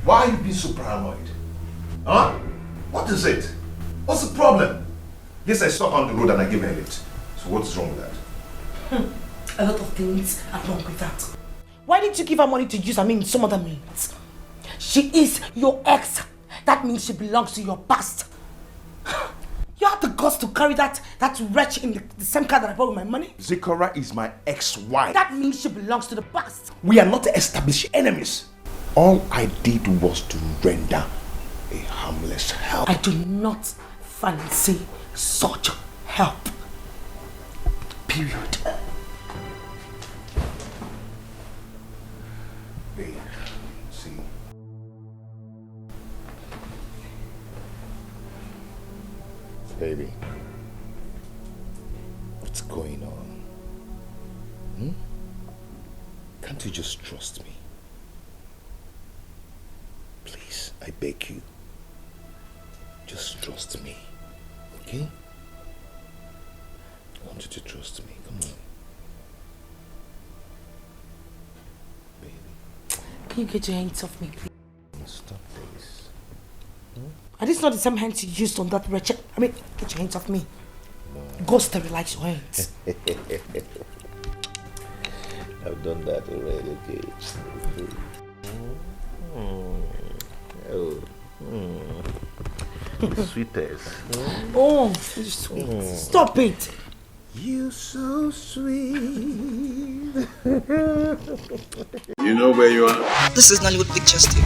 Why are you being so paranoid? Huh? What is it? What's the problem? Yes, I saw her on the road and I gave her a lift. So what is wrong with that? A lot of things are wrong with that. Why didn't you give her money to use, some other means? She is your ex. That means she belongs to your past. You have the guts to carry that wretch in the same car that I bought with my money? Zikora is my ex-wife. That means she belongs to the past. We are not established enemies. All I did was to render a harmless help. I do not fancy such help. Period. Babe, see. Baby, what's going on? Can't you just trust me? Please, I beg you. Just trust me, okay? I want you to trust me, come on. Baby. Can you get your hands off me, please? Stop this. Are these not the same hands you used on that wretched? Get your hands off me. No. Go sterilize your hands. I've done that already, okay? Sweetest. Oh, sweet. Stop it. You so sweet. You know where you are? This is Nollywood Pictures TV.